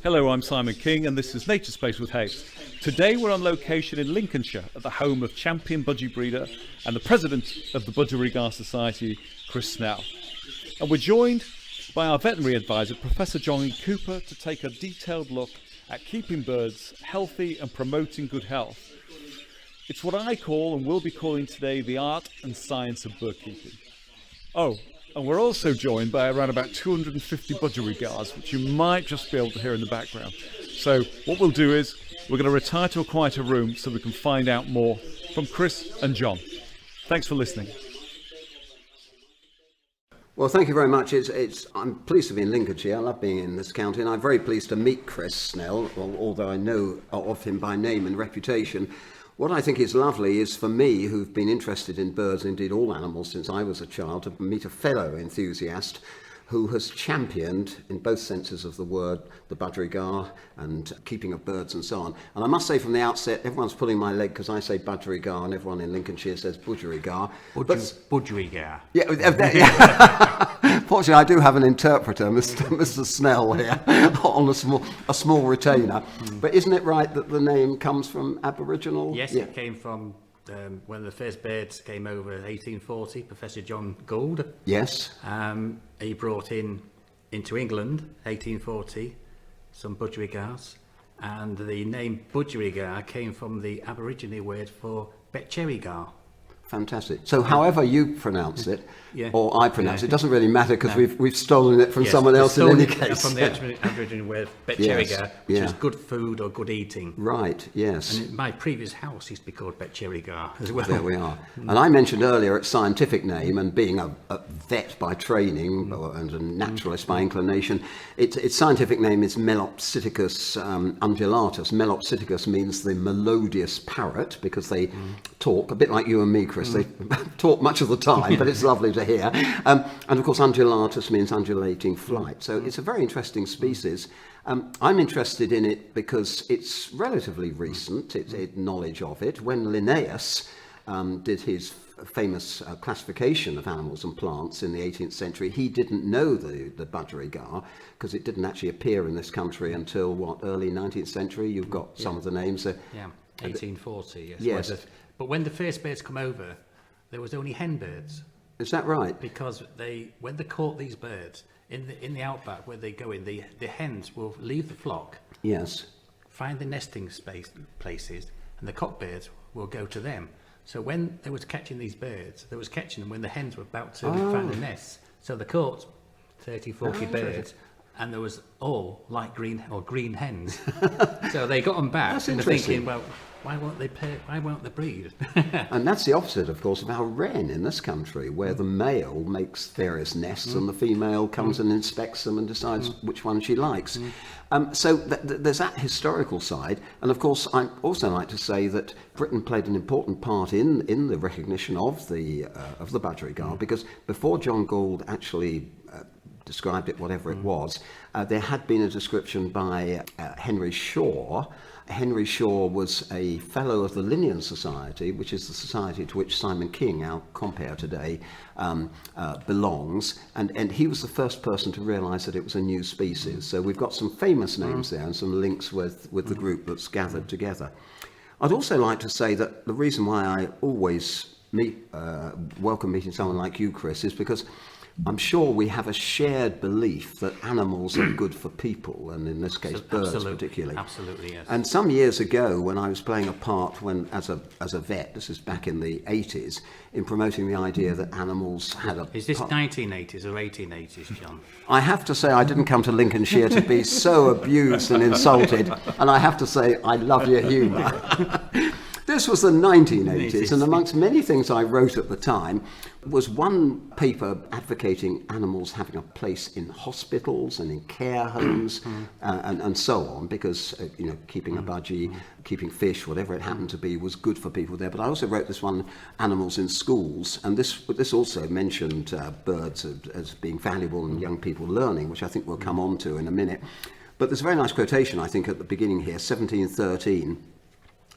Hello, I'm Simon King and this is Nature Space with Haith. Today we're on location in Lincolnshire at the home of champion budgie breeder and the president of the Budgerigar Society, Chris Snell. And we're joined by our veterinary advisor, Professor John Cooper, to take a detailed look at keeping birds healthy and promoting good health. It's what I call and will be calling today the art and science of bird keeping. Oh, and we're also joined by around about 250 Budgerigars, which you might just be able to hear in the background. So what we'll do is we're going to retire to a quieter room so we can find out more from Chris and John. Thanks for listening. Well, thank you very much. I'm pleased to be in Lincolnshire. I love being in this county, and I'm very pleased to meet Chris Snell, although I know of him by name and reputation. What I think is lovely is for me, who've been interested in birds, indeed all animals since I was a child, to meet a fellow enthusiast who has championed, in both senses of the word, the Budgerigar and keeping of birds and so on. And I must say from the outset, everyone's pulling my leg because I say Budgerigar and everyone in Lincolnshire says Budgerigar. Budgerigar. Yeah, fortunately I do have an interpreter, Mr. Snell here, on a small retainer. But isn't it right that the name comes from Aboriginal? Yes, It came from one of the first birds came over in 1840, Professor John Gould. Yes. He brought into England, 1840, some Budgerigars, and the name Budgerigar came from the Aboriginal word for Budgerigar. Fantastic. So however you pronounce it, or I pronounce it, doesn't really matter because we've stolen it from someone else in any case. From the Aboriginal word Budgerigar, which is good food or good eating. Right, yes. And my previous house used to be called Budgerigar as well. There we are. And I mentioned earlier its scientific name, and being a vet by training and a naturalist by inclination, its scientific name is Melopsittacus undulatus. Melopsittacus means the melodious parrot because they talk, a bit like you and me, Chris. They talk much of the time, but it's lovely to hear. And of course, undulatus means undulating flight. So it's a very interesting species. I'm interested in it because it's relatively recent, knowledge of it. When Linnaeus did his famous classification of animals and plants in the 18th century, he didn't know the Budgerigar because it didn't actually appear in this country until, early 19th century? You've got some of the names there. Yeah, 1840, yes. But when the first birds come over, there was only hen birds. Is that right? Because when they caught these birds in the outback where they go in, the hens will leave the flock. Yes. Find the nesting places, and the cock birds will go to them. So when they was catching these birds, they was catching them when the hens were about to find the nests. So they caught 30, 40 birds. And there was all light green or green hens. So they got them back. That's and they're interesting. thinking, well, why won't they breed? And that's the opposite, of course, of our wren in this country, where the male makes various nests and the female comes and inspects them and decides which one she likes. So there's that historical side. And of course, I also like to say that Britain played an important part in the recognition of the Budgerigar, because before John Gould actually described it, whatever it was, there had been a description by Henry Shaw. Henry Shaw was a fellow of the Linnean Society, which is the society to which Simon King, our compere today, belongs. And he was the first person to realise that it was a new species. So we've got some famous names there and some links with the group that's gathered together. I'd also like to say that the reason why I always welcome meeting someone like you, Chris, is because I'm sure we have a shared belief that animals are good for people, and in this case, birds particularly. Absolutely, yes. And some years ago, when I was playing a part as a vet, this is back in the 80s, in promoting the idea that animals had a... Is this 1980s or 1880s, John? I have to say I didn't come to Lincolnshire to be so abused and insulted, and I have to say I love your humour. This was the 1980s, and amongst many things I wrote at the time was one paper advocating animals having a place in hospitals and in care homes and so on, because keeping a budgie, keeping fish, whatever it happened to be, was good for people there. But I also wrote this one, animals in schools, and this also mentioned birds as being valuable and young people learning, which I think we'll come on to in a minute. But there's a very nice quotation, I think, at the beginning here, 1713.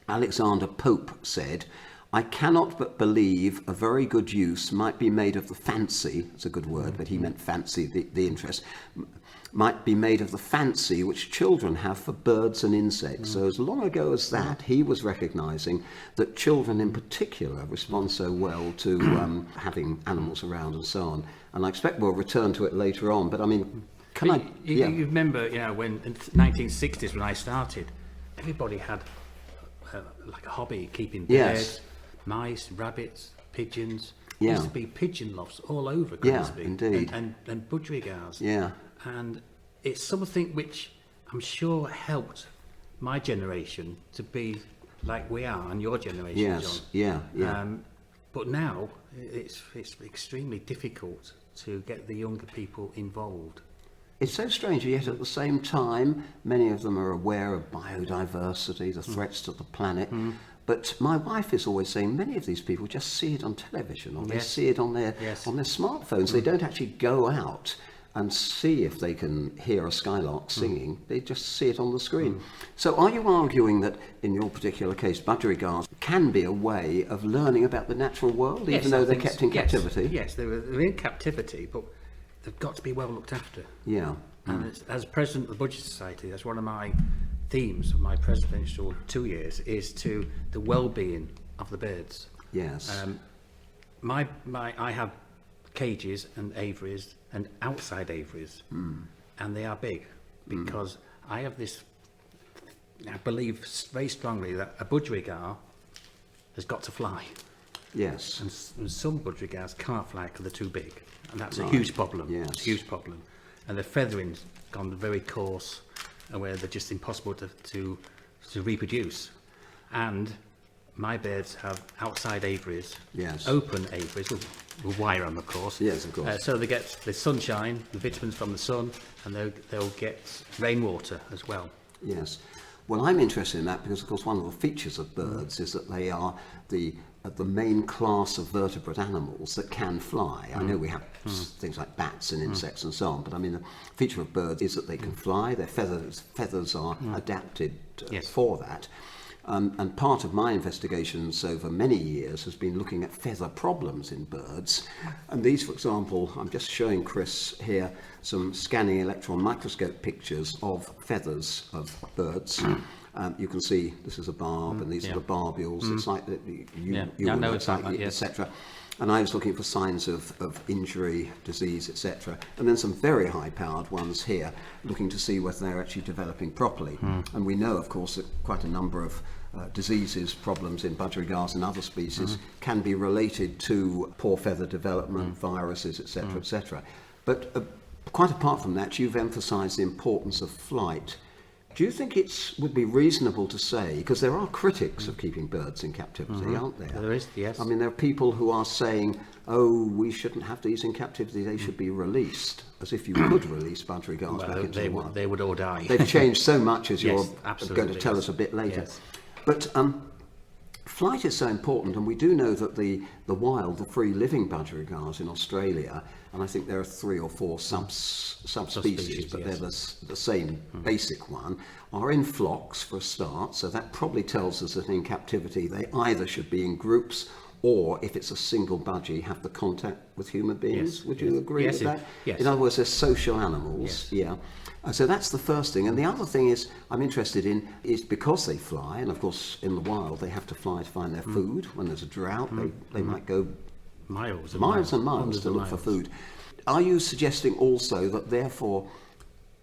Alexander Pope said, "I cannot but believe a very good use might be made of the fancy," it's a good word, but he meant fancy, the interest, might be made of the fancy which children have for birds and insects. So as long ago as that, he was recognising that children in particular respond so well to having animals around and so on. And I expect we'll return to it later on. But I mean, You remember, when in the 1960s when I started, everybody had like a hobby, keeping birds, mice, rabbits, pigeons. There used to be pigeon lofts all over Grimsby. Yeah, indeed. And budgerigars. Yeah. And it's something which I'm sure helped my generation to be like we are, and your generation, Yes, John. yeah. But now it's extremely difficult to get the younger people involved. It's so strange, yet at the same time, many of them are aware of biodiversity, the threats to the planet. But my wife is always saying many of these people just see it on television, or they see it on their smartphones. They don't actually go out and see if they can hear a skylark singing. They just see it on the screen. So are you arguing that, in your particular case, budgerigars can be a way of learning about the natural world, even though they're kept in captivity? Yes, they're in captivity, but they've got to be well looked after. Yeah. And as president of the Budgie Society, that's one of my themes of my presidential 2 years, is to the well-being of the birds. Yes. I have cages and aviaries and outside aviaries, and they are big because I have this. I believe very strongly that a budgerigar has got to fly. Yes. And some budgerigars can't fly because they're too big, and that's a huge problem. Yes. It's a huge problem, and the feathering's gone very coarse, and where they're just impossible to reproduce. And my birds have outside aviaries, open aviaries with wire on, of course. Yes, of course. So they get the sunshine, the vitamins from the sun, and they'll get rainwater as well. Yes. Well, I'm interested in that because, of course, one of the features of birds is that they are the main class of vertebrate animals that can fly. I know we have things like bats and insects and so on, but I mean, the feature of birds is that they can fly. Their feathers are adapted for that. And part of my investigations over many years has been looking at feather problems in birds. And these, for example, I'm just showing Chris here some scanning electron microscope pictures of feathers of birds. You can see this is a barb, and these are the barbules. It's like that you know it's like that, etc. And I was looking for signs of injury, disease, etc. And then some very high-powered ones here, looking to see whether they're actually developing properly. And we know, of course, that quite a number of diseases, problems in budgerigars and other species can be related to poor feather development, viruses, etc., etc. But quite apart from that, you've emphasised the importance of flight. Do you think it would be reasonable to say, because there are critics of keeping birds in captivity, aren't there? There is, yes. I mean, there are people who are saying, oh, we shouldn't have these in captivity, they should be released, as if you could release budgerigars back into the wild. They would all die. They've changed so much, as you're absolutely, going to tell us a bit later. Yes. But flight is so important, and we do know that the wild, the free-living budgerigars in Australia, and I think there are 3 or 4 subspecies, but they're the same basic one, are in flocks for a start. So that probably tells us that in captivity they either should be in groups, or if it's a single budgie, have the contact with human beings. Would you agree with that? Yes. In other words, they're social animals. Yes. So that's the first thing. And the other thing I'm interested in is because they fly, and of course in the wild they have to fly to find their food. When there's a drought, they might go miles and miles to look for food. Are you suggesting also that therefore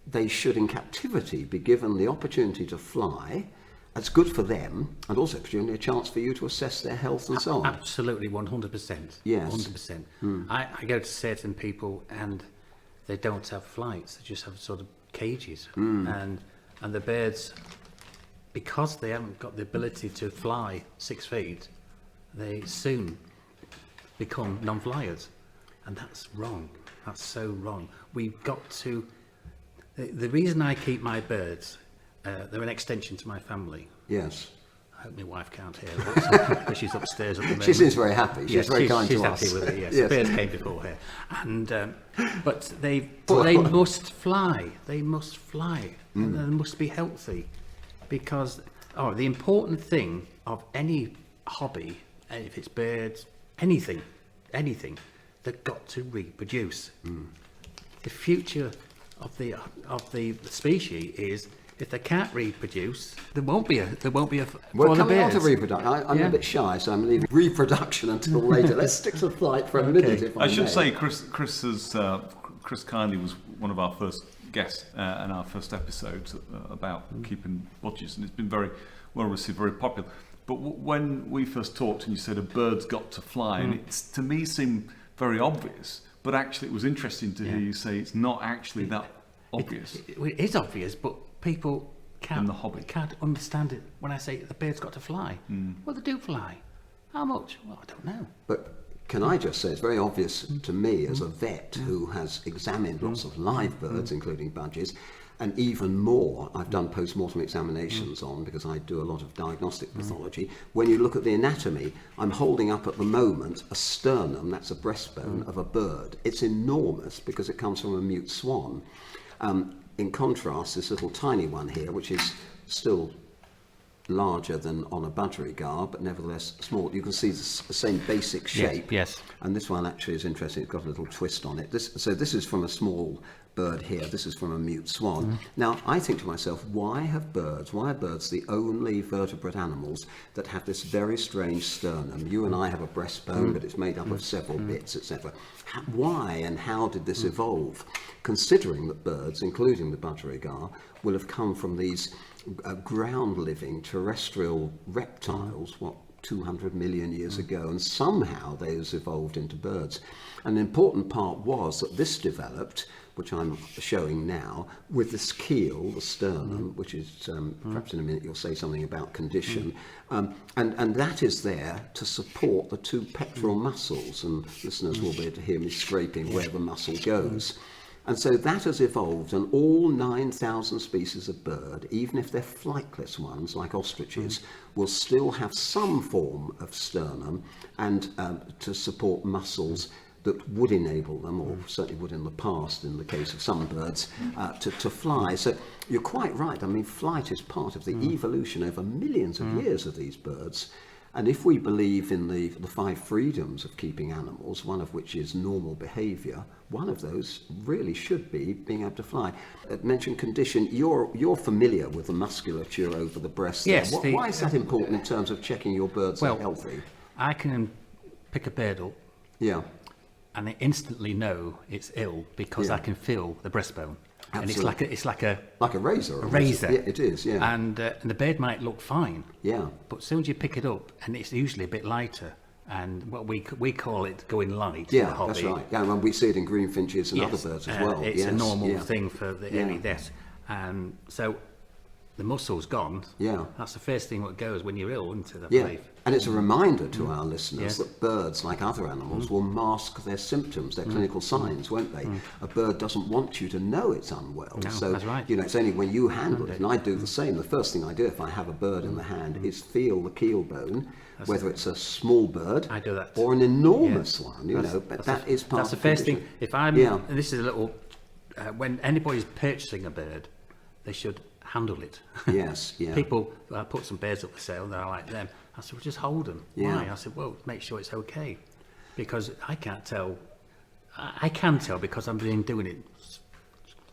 they should in captivity be given the opportunity to fly? That's good for them, and also presumably a chance for you to assess their health and so on. Absolutely, 100%. Yes. 100%. I go to certain people and they don't have flights, they just have sort of cages. And the birds, because they haven't got the ability to fly 6 feet, they soon become non-flyers. And that's wrong. That's so wrong. We've got to... The reason I keep my birds, they're an extension to my family. Yes. I hope my wife can't hear that, because she's upstairs at the moment. She seems very happy. She's very kind to us. She's happy with it, yes. Yes. The birds came before her. And, but they must fly. They must fly. And they must be healthy. Because the important thing of any hobby, if it's birds, anything, they've got to reproduce. The future of the species is if they can't reproduce, there won't be a We're for the coming on to birds. reproduction. I'm a bit shy, so I'm leaving reproduction until later. Let's stick to flight for a minute, if I I should may. say Chris kindly was one of our first guests in our first episode about keeping budgies, and it's been very well received, very popular. But when we first talked and you said a bird's got to fly, and it to me seemed very obvious, but actually it was interesting to hear you say it's not actually that obvious. It is obvious, but people In the hobby. can't understand it when I say the bird's got to fly. Well, they do fly. How much? Well, I don't know. But can I just say, it's very obvious to me as a vet who has examined lots of live birds, including budgies, and even more, I've done post-mortem examinations on, because I do a lot of diagnostic pathology. When you look at the anatomy, I'm holding up at the moment a sternum, that's a breastbone of a bird. It's enormous because it comes from a mute swan. In contrast, this little tiny one here, which is still larger than on a Budgerigar, but nevertheless small. You can see the same basic shape. Yes. And this one actually is interesting. It's got a little twist on it. So this is from a small bird here. This is from a mute swan. Now, I think to myself, why are birds the only vertebrate animals that have this very strange sternum? You and I have a breastbone, but it's made up of several bits, etc. Why and how did this evolve? Considering that birds, including the Budgerigar, will have come from these ground-living terrestrial reptiles, 200 million years ago, and somehow those evolved into birds. An important part was that this developed, which I'm showing now, with this keel, the sternum, which is, perhaps in a minute you'll say something about condition, and that is there to support the two pectoral muscles, and listeners will be able to hear me scraping where the muscle goes. And so that has evolved, and all 9,000 species of bird, even if they're flightless ones like ostriches, will still have some form of sternum and to support muscles that would enable them, or certainly would in the past in the case of some birds, to fly. So you're quite right. I mean, flight is part of the evolution over millions of years of these birds. And if we believe in the 5 freedoms of keeping animals, one of which is normal behaviour, one of those really should be being able to fly. Mentioned condition, you're familiar with the musculature over the breast there. Yes. Why is that important in terms of checking your birds are healthy? I can pick a bird up Yeah. and I instantly know it's ill because I can feel the breastbone. Absolutely. And it's like a razor. A razor. Yeah, it is, yeah. And the bird might look fine. Yeah. But as soon as you pick it up, and it's usually a bit lighter, and what we call it going light. in the Yeah, hobby. that's right. Yeah, and we see it in greenfinches and other birds as well. It's Yes, a normal yeah. thing for the early death. And so the muscle's gone. Yeah. That's the first thing that goes when you're ill, isn't it? I Yeah, believe. and it's a reminder to our listeners Yeah. that birds, like other animals, will mask their symptoms, their clinical signs, won't they? A bird doesn't want you to know it's unwell. No, So, that's right. you know, it's only when you handle it, and I do the same. The first thing I do if I have a bird in the hand is feel the keel bone, whether it's a small bird I do that. or an enormous one, you know, but that is part That's the of first condition. thing. If I'm, Yeah. and this is a little, when anybody's purchasing a bird, they should handle it. Yes, yeah. People put some birds up for sale, and I like them. I said, well, just hold them. Yeah. Why? I said, well, make sure it's okay. Because I can't tell. I can tell because I've been doing it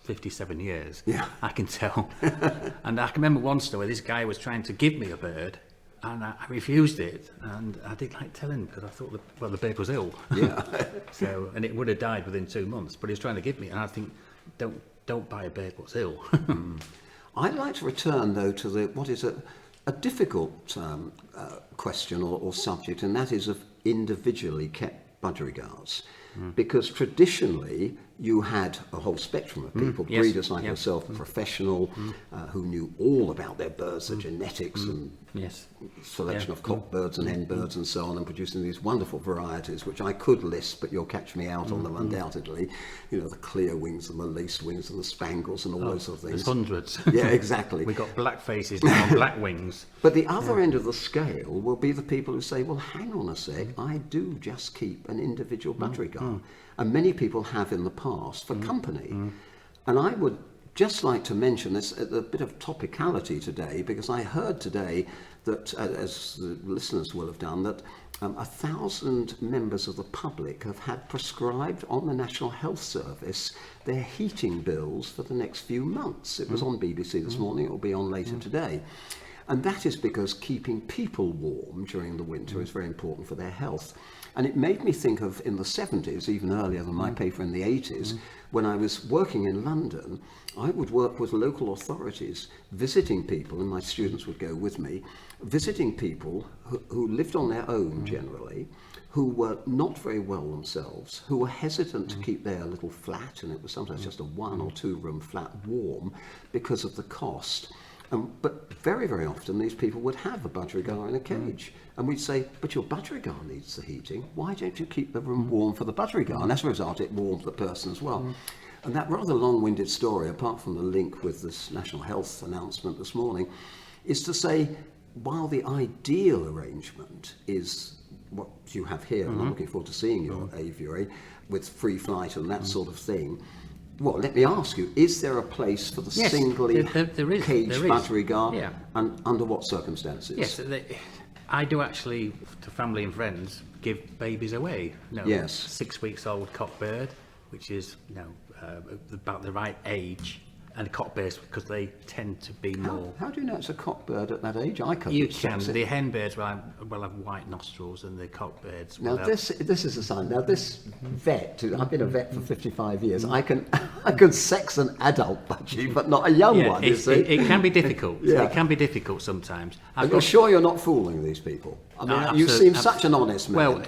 57 years. Yeah. I can tell. And I can remember once though, where this guy was trying to give me a bird, and I refused it. And I didn't like telling him because I thought, the bird was ill. Yeah. So, and it would have died within 2 months. But he was trying to give me, and I think, don't buy a bird what's ill. I'd like to return, though, to what is a difficult question or subject, and that is of individually kept budgerigars. Because traditionally, you had a whole spectrum of people, Yes. breeders like Yeah. yourself, professional, who knew all about their birds, the genetics and Yes. selection Yeah. of cock birds and hen birds and so on, and producing these wonderful varieties, which I could list, but you'll catch me out on them undoubtedly. You know, the clear wings and the lace wings and the spangles and all those sort of things. There's hundreds. Yeah, exactly. We've got black faces now on black wings. But the other end of the scale will be the people who say, well, hang on a sec, I do just keep an individual budgerigar. And many people have in the past for company. And I would just like to mention this, a bit of topicality today, because I heard today that, as the listeners will have done, that 1,000 members of the public have had prescribed on the National Health Service their heating bills for the next few months. It was on BBC this morning, it will be on later today. And that is because keeping people warm during the winter is very important for their health. And it made me think of in the 70s, even earlier than my paper in the 80s, when I was working in London, I would work with local authorities, visiting people, and my students would go with me, visiting people who lived on their own generally, who were not very well themselves, who were hesitant to keep their little flat, and it was sometimes just a 1 or 2 room flat, warm because of the cost. But very, very often these people would have a budgerigar in a cage. And we'd say, but your budgerigar needs the heating. Why don't you keep the room warm for the budgerigar? And as a result, it warms the person as well. And that rather long-winded story, apart from the link with this National Health announcement this morning, is to say, while the ideal arrangement is what you have here, and I'm looking forward to seeing your aviary, with free flight and that sort of thing, well, let me ask you, is there a place for the singly caged budgerigar, and under what circumstances? Yes, I do actually, to family and friends, give babies away. Yes. 6 weeks old cockbird, which is about the right age, and cockbirds, because they tend to be more... How do you know it's a cockbird at that age? I couldn't. You can. The hen birds will have white nostrils, and the cockbirds will Now have... this is a sign. Now this vet, I've been a vet for 55 years. I can sex an adult budgie, but not a young one. You see, it can be difficult. Yeah. It can be difficult sometimes. And you're sure you're not fooling these people? I mean, you seem such an honest man. Well,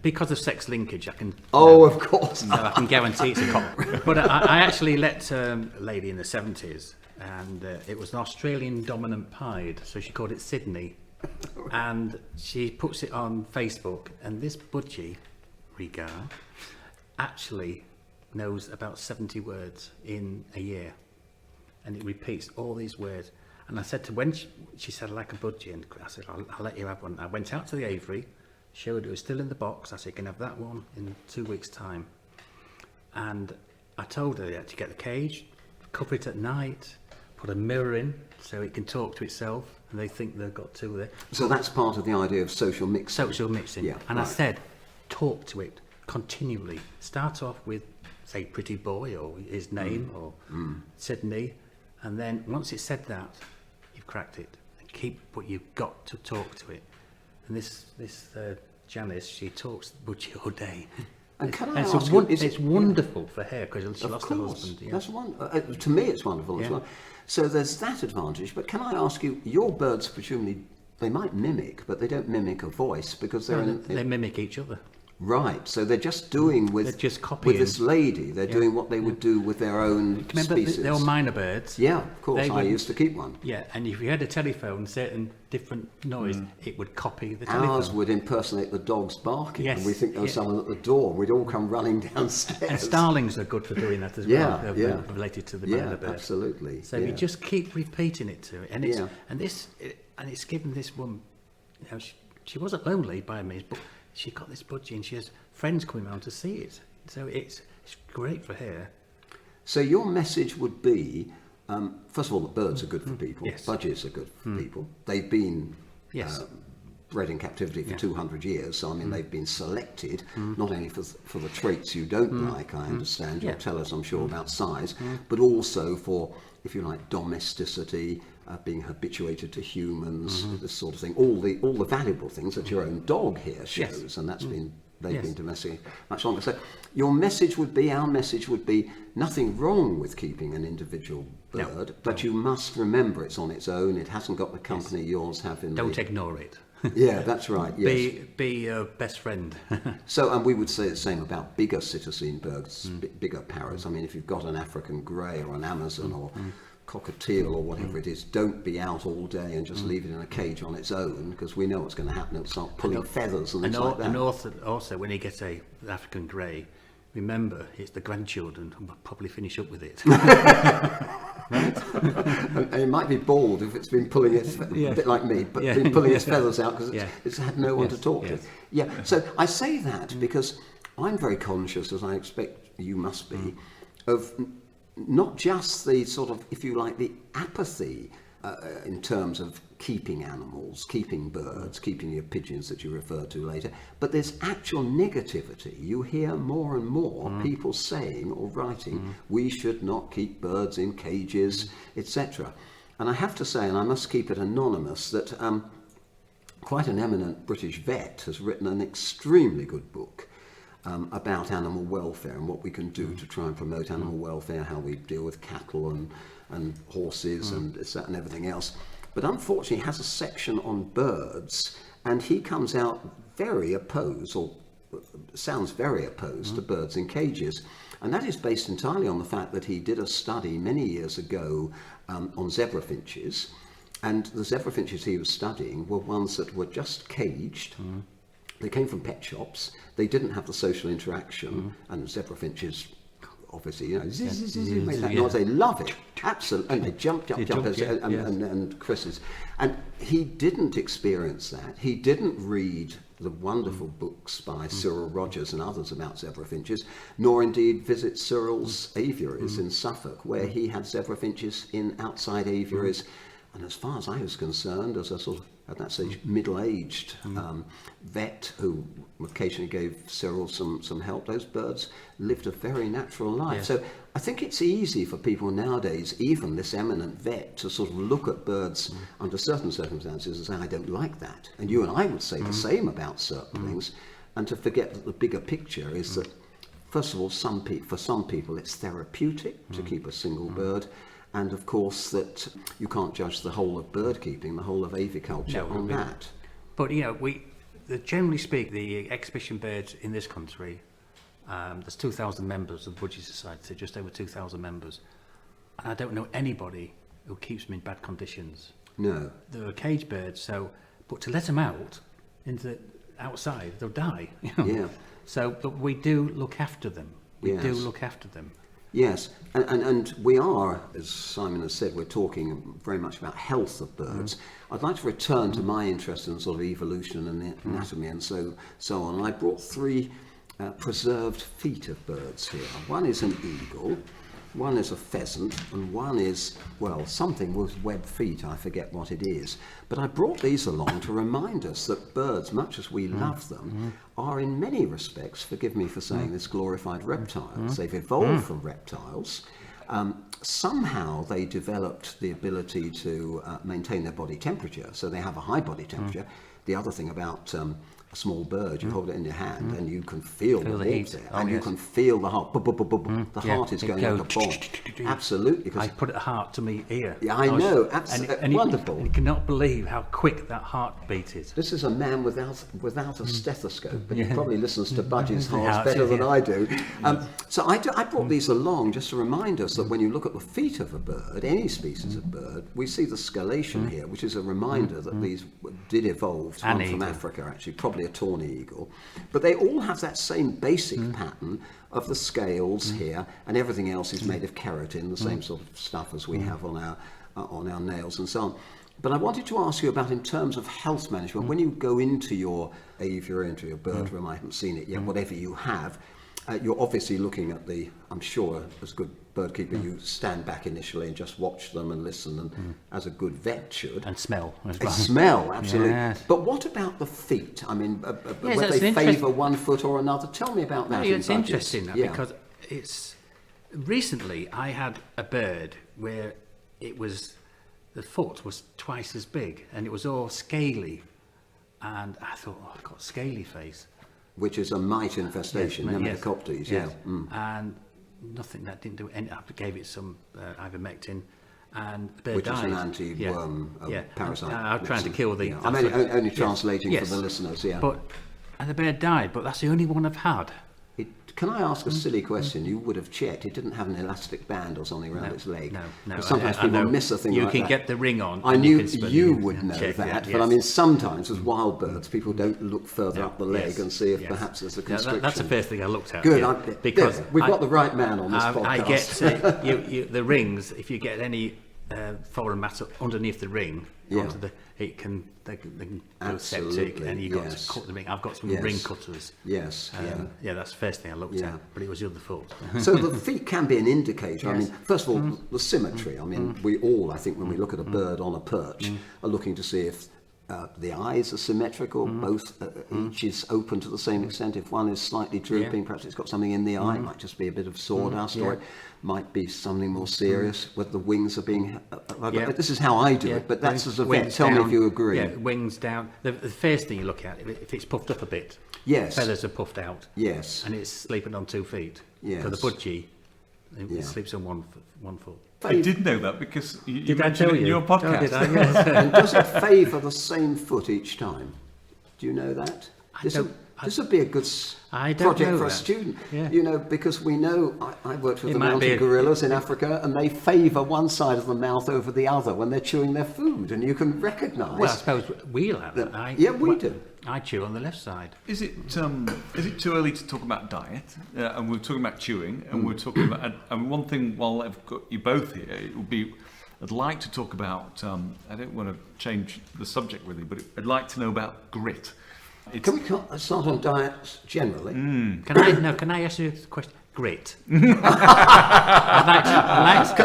because of sex linkage, I can... Of course. I can guarantee it's a cock. But I actually let a lady in the 70s, and it was an Australian dominant pied, so she called it Sydney. And she puts it on Facebook, and this Budgerigar actually knows about 70 words in a year. And it repeats all these words. And I said to when she said, I like a budgie, and I said, I'll let you have one. I went out to the aviary, showed it was still in the box. I said, you can have that one in 2 weeks' time. And I told her to get the cage, cover it at night, put a mirror in so it can talk to itself, and they think they've got two there. So that's part of the idea of social mixing. Social mixing. Yeah, and right. I said, talk to it continually. Start off with, say, pretty boy, or his name, or Sydney, and then once it's said that, you've cracked it. But you've got to talk to it. And this Janice, she talks budgie all day. And can I ask you, it's wonderful for her because she lost her husband. Yeah. That's wonderful. To me, it's wonderful as well. So there's that advantage. But can I ask you, your birds presumably they might mimic, but they don't mimic a voice because they mimic each other. Right, so they're just doing with this lady. They're doing what they would do with their own species. They were minor birds. Yeah, of course. I used to keep one. Yeah, and if you had a telephone, certain different noise, it would copy the telephone. Ours would impersonate the dog's barking, and we think there was someone at the door. We'd all come running downstairs. And starlings are good for doing that as well. They're related to the minor bird. Absolutely. So you just keep repeating it to it, and it's given this woman. You know, she wasn't lonely by means, but she got this budgie and she has friends coming around to see it. So it's great for her. So your message would be, first of all, that birds are good for people. Yes. Budgies are good for people. They've been bred in captivity for 200 years. So, I mean, they've been selected, not only for the traits you don't like, I understand. You'll tell us, I'm sure, about size, but also for, if you like, domesticity, being habituated to humans, this sort of thing, all the valuable things that your own dog here shows, and that's they've been domestic much longer. So your message would be, our message would be, nothing wrong with keeping an individual bird, but you must remember it's on its own. It hasn't got the company yours have in. Don't ignore it. Yeah, that's right. Yes. Be your best friend. So, and we would say the same about bigger citizen birds, bigger parrots. I mean, if you've got an African grey or an Amazon or cockatiel or whatever it is, don't be out all day and just leave it in a cage on its own, because we know what's going to happen. It'll start pulling feathers and things like that. And also, when you get an African grey, remember it's the grandchildren who will probably finish up with it. Right? And it might be bald if it's been pulling its, a bit like me, but been pulling its feathers out because it's had no one to talk to. Yeah, so I say that because I'm very conscious, as I expect you must be, of not just the sort of, if you like, the apathy in terms of keeping animals, keeping birds, keeping your pigeons that you referred to later, but there's actual negativity. You hear more and more people saying or writing, we should not keep birds in cages, etc. And I have to say, and I must keep it anonymous, that quite an eminent British vet has written an extremely good book about animal welfare and what we can do to try and promote animal welfare, how we deal with cattle and horses and everything else. But unfortunately, he has a section on birds, and he comes out very opposed, or sounds very opposed to birds in cages. And that is based entirely on the fact that he did a study many years ago on zebra finches. And the zebra finches he was studying were ones that were just caged. They came from pet shops. They didn't have the social interaction. And zebra finches, obviously, you know, make that noise. They love it, absolutely. And they jump, and Chris's. And he didn't experience that. He didn't read the wonderful books by Cyril Rogers and others about zebra finches, nor indeed visit Cyril's aviaries in Suffolk, where he had zebra finches in outside aviaries. And as far as I was concerned, as a sort of, at that stage, middle-aged vet who occasionally gave Cyril some help, those birds lived a very natural life. So I think it's easy for people nowadays, even this eminent vet, to sort of look at birds under certain circumstances and say, I don't like that. And you and I would say the same about certain things, and to forget that the bigger picture is that, first of all, for some people it's therapeutic to keep a single bird. And of course that you can't judge the whole of bird keeping, the whole of aviculture on that. But you know, generally speak, the exhibition birds in this country, there's 2,000 members of the Budgie Society, just over 2,000 members. And I don't know anybody who keeps them in bad conditions. No. They're cage birds, but to let them out into outside, they'll die. You know? Yeah. So, but we do look after them. We do look after them. Yes, and we are, as Simon has said, we're talking very much about health of birds. I'd like to return to my interest in sort of evolution and anatomy and so on. And I brought 3 preserved feet of birds here. One is an eagle, one is a pheasant, and one is, well, something with webbed feet. I forget what it is. But I brought these along to remind us that birds, much as we love them, are in many respects, forgive me for saying this, glorified reptiles. They've evolved from reptiles. Somehow they developed the ability to maintain their body temperature, so they have a high body temperature. The other thing about a small bird, you hold it in your hand and you can feel the heat there, and you can feel the heart. The heart is going like a bomb. Absolutely. I put a heart to my ear. Yeah, I know. Absolutely. And wonderful. You cannot believe how quick that heartbeat is. This is a man without a stethoscope, but he probably listens to Budgie's hearts better than I do. So I brought these along just to remind us that when you look at the feet of a bird, any species of bird, we see the scalation here, which is a reminder that these did evolve from Africa, actually, probably a tawny eagle. But they all have that same basic pattern of the scales here, and everything else is made of keratin, the same sort of stuff as we have on our nails and so on. But I wanted to ask you about, in terms of health management, when you go into your aviary, into your bird room, I haven't seen it yet, whatever you have, you're obviously looking at I'm sure, as a good bird keeper, you stand back initially and just watch them and listen, and as a good vet should. And smell as well. Smell, absolutely. Yes. But what about the feet? I mean, whether they favour one foot or another. Tell me about that. It's interesting because recently I had a bird where the foot was twice as big and it was all scaly, and I thought, I've got scaly face. Which is a mite infestation, Nematococcus, and nothing, that didn't do any. I gave it some ivermectin, and the bird which died. is an anti-worm parasite. I'm trying to kill the. I'm only translating for the listeners, And the bird died, but that's the only one I've had. Can I ask a silly question? You would have checked. It didn't have an elastic band or something around its leg. No. Sometimes people miss a thing like that. You can get the ring on. I knew you would know that, but I mean, sometimes with wild birds, people don't look further up the leg and see if perhaps there's a constriction. That's the first thing I looked at. Good, because we've got the right man on this podcast. I get the rings. If you get any foreign matter underneath the ring. Yeah. Onto they can go Absolutely, septic, and you've got yes. to cut the ring. I've got some Yes. ring cutters. Yes. Yeah, that's the first thing I looked Yeah. at, but it was your other fault. So the feet can be an indicator. I Yes. mean, first of all, the symmetry. I mean, we all, I think, when we look at a bird on a perch, are looking to see if the eyes are symmetrical, both each is open to the same extent. If one is slightly drooping, perhaps it's got something in the eye. It might just be a bit of sawdust, or it might be something more serious. Whether the wings are being. This is how I do it, but that's as a vet. Tell me if you agree. Yeah, wings down. The first thing you look at, if it's puffed up a bit, Yes. feathers are puffed out, Yes. and it's sleeping on 2 feet. Yes. For the budgie, it Yeah. sleeps on one foot. I did know that because you Did I mentioned tell it in you? your podcast. Oh, did I? Yes. And does it favour the same foot each time? Do you know that? This would be a good I don't project know for a that. student. Yeah. You know, because we know, I worked with It the might mountain be a- gorillas in Africa, and they favour one side of the mouth over the other when they're chewing their food, and you can recognise. Well, I suppose we'll have it. Yeah, we do. I chew on the left side. Is it too early to talk about diet? And we're talking about chewing, and we're talking about. And one thing, while I've got you both here, it would be. I'd like to talk about. I don't want to change the subject really, but I'd like to know about grit. Can we start on diet generally? Can I ask you a question? Grit. Can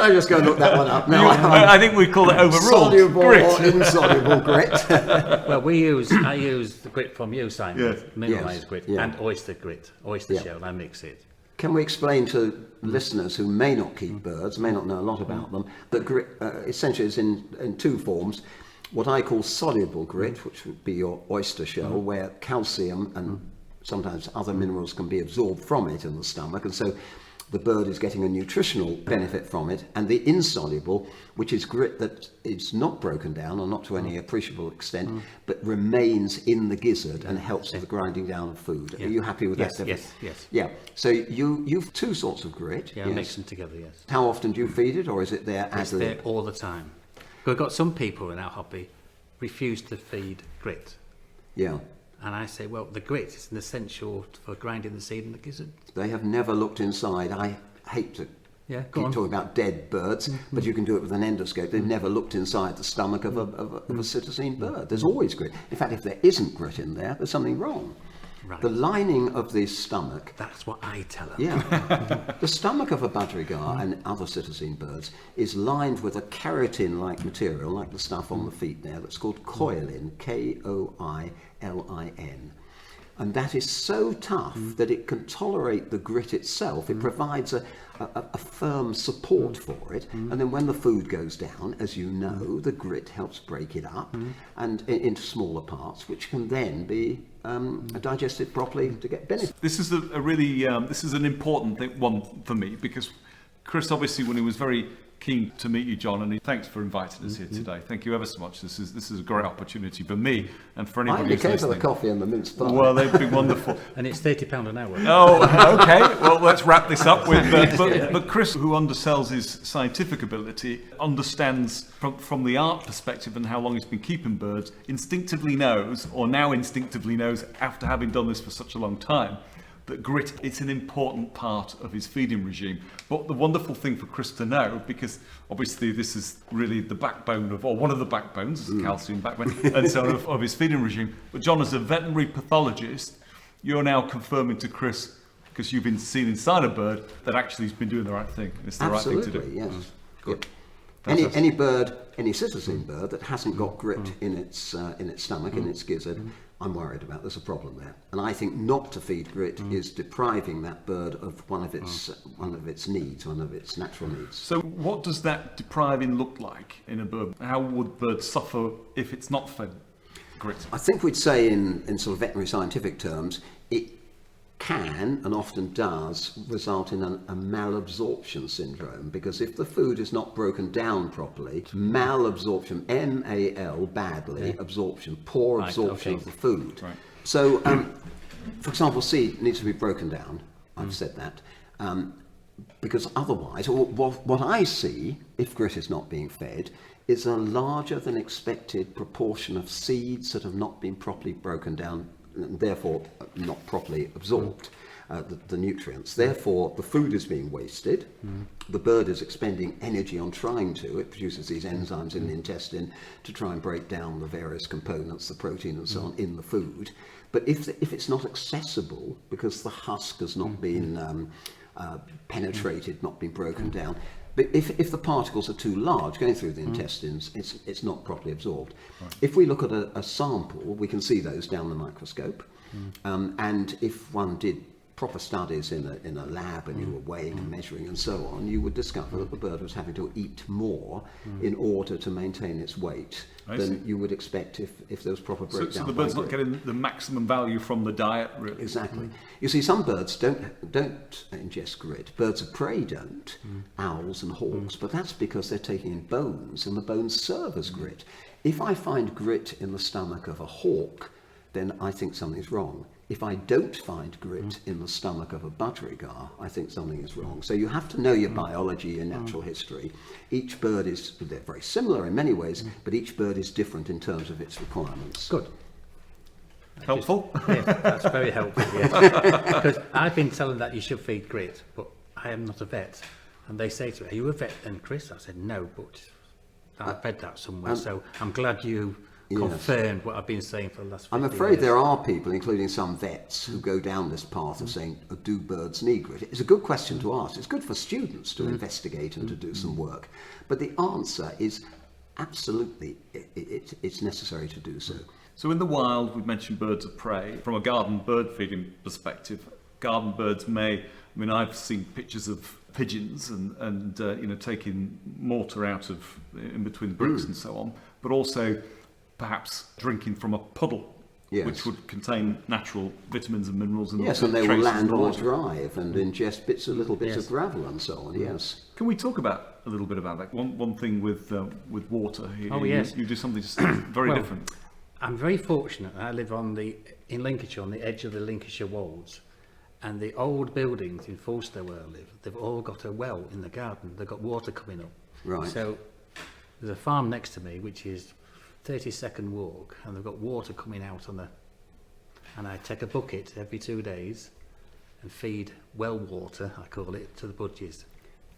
I just go and look that one up? No, I think we call it overruled. soluble Grit. or insoluble grit. Well, I use the grit from you, Simon. Yes. Mineralised Yes. grit Yeah. and oyster grit, oyster Yeah. shell. I mix it. Can we explain to listeners who may not keep birds, may not know a lot about them, that grit essentially is in two forms. What I call soluble grit, which would be your oyster shell, where calcium and sometimes other minerals can be absorbed from it in the stomach, and so the bird is getting a nutritional benefit from it. And the insoluble, which is grit that is not broken down, or not to any appreciable extent, but remains in the gizzard and helps with the grinding down of food. Are you happy with Yes, that? yes. Yeah. So you've two sorts of grit. Yeah, I mix them together, yes. How often do you feed it, or is it there It's as there all the time. We've got some people in our hobby refuse to feed grit. Yeah. And I say, well, the grit is an essential for grinding the seed in the gizzard. They have never looked inside. I hate to Yeah, keep go on. talking about dead birds, but you can do it with an endoscope. They've never looked inside the stomach of a citizen bird. There's always grit. In fact, if there isn't grit in there, there's something wrong. Right. The lining of the stomach, That's what I tell them. yeah, the stomach of a budgerigar and other citizen birds is lined with a keratin-like material, like the stuff on the feet there, that's called koilin, Koilin. And that is so tough that it can tolerate the grit itself. It provides a firm support for it. And then when the food goes down, as you know, the grit helps break it up and into smaller parts, which can then be digested properly to get benefit. This is a really this is an important one for me, because Chris, obviously, when he was very keen to meet you, John, and thanks for inviting us here today. Thank you ever so much. This is a great opportunity for me and for I anybody only who's came for the listening. coffee and the mince pie. Well, they've been wonderful. And it's £30 an hour. Oh, okay. Well, let's wrap this up with. But Chris, who undersells his scientific ability, understands from the art perspective and how long he's been keeping birds, instinctively knows, or now instinctively knows, after having done this for such a long time, that grit is an important part of his feeding regime. But the wonderful thing for Chris to know, because obviously this is really the backbone of, or one of the backbones, the calcium backbone, and so on of his feeding regime. But John, as a veterinary pathologist, you're now confirming to Chris, because you've been seen inside a bird, that actually he's been doing the right thing. It's the Absolutely, right thing to do. yes. Good. Yep. Any bird, any citizen bird that hasn't got grit in its stomach, in its gizzard, I'm worried about. There's a problem there, and I think not to feed grit is depriving that bird of one of its needs, one of its natural needs. So what does that depriving look like in a bird? How would birds suffer if it's not fed grit? I think we'd say in sort of veterinary scientific terms, it can and often does result in a malabsorption syndrome, because if the food is not broken down properly, malabsorption, M-A-L, badly, absorption, poor absorption of the food. Right. So, for example, seed needs to be broken down. I've said that. Because otherwise, or what I see, if grit is not being fed, is a larger than expected proportion of seeds that have not been properly broken down, and therefore not properly absorbed. the nutrients. Therefore, the food is being wasted. The bird is expending energy on trying to. It produces these enzymes in the intestine to try and break down the various components, the protein and so on, in the food. But if it's not accessible because the husk has not been penetrated, not been broken down, but if the particles are too large going through the intestines, it's not properly absorbed. Right. If we look at a sample, we can see those down the microscope. And if one did proper studies in a lab and you were weighing and measuring and so on, you would discover that the bird was having to eat more in order to maintain its weight than you would expect if there was proper breakdown. So the bird's not getting the maximum value from the diet, really? Exactly. You see, some birds don't ingest grit. Birds of prey don't, owls and hawks, but that's because they're taking in bones, and the bones serve as grit. If I find grit in the stomach of a hawk, then I think something's wrong. If I don't find grit in the stomach of a budgerigar, I think something is wrong. So you have to know your biology and natural history. Each bird they're very similar in many ways, but each bird is different in terms of its requirements. Good. Helpful? Yeah, that's very helpful, yeah. Because I've been telling that you should feed grit, but I am not a vet. And they say to me, are you a vet then, Chris? I said, no, but I've read that somewhere, so I'm glad you confirmed what I've been saying for the last 50 I'm afraid years. there are people, including some vets, who go down this path of saying, do birds need grit? It's a good question to ask. It's good for students to investigate and to do some work. But the answer is absolutely, it's necessary to do so. So in the wild, we've mentioned birds of prey. From a garden bird feeding perspective, garden birds I've seen pictures of pigeons and taking mortar out of in between the bricks and so on, but also perhaps drinking from a puddle, which would contain natural vitamins and minerals. And yes, and they will land on a water. drive and ingest little bits of gravel and so on. Yes. Can we talk a little bit about that? One thing with water. You do something just very different. I'm very fortunate. I live in Lincolnshire, on the edge of the Lincolnshire wolds, and the old buildings in Falster where I live, they've all got a well in the garden. They've got water coming up. Right. So there's a farm next to me which is 30-second walk, and they've got water coming out and I take a bucket every 2 days and feed well water, I call it, to the budgies.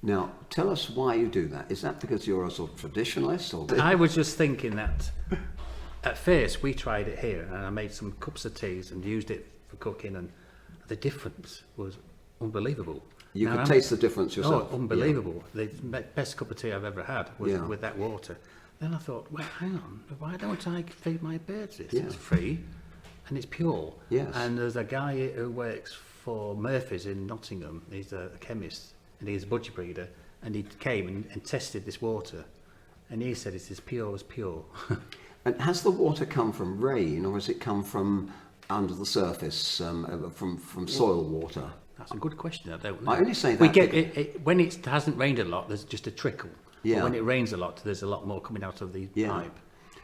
Now, tell us why you do that. Is that because you're a sort of traditionalist? Or I was just thinking that at first we tried it here, and I made some cups of teas and used it for cooking, and the difference was unbelievable. You could taste the difference yourself. Oh, unbelievable. The best cup of tea I've ever had was with that water. Then I thought, well, hang on, why don't I feed my birds this? It's free and it's pure. Yes. And there's a guy who works for Murphy's in Nottingham. He's a chemist and he's a budgie breeder. And he came and tested this water. And he said it's as pure as pure. And has the water come from rain, or has it come from under the surface, from soil water? That's a good question. I don't know. I only say that we get when it hasn't rained a lot, there's just a trickle. Yeah. But when it rains a lot, there's a lot more coming out of the pipe.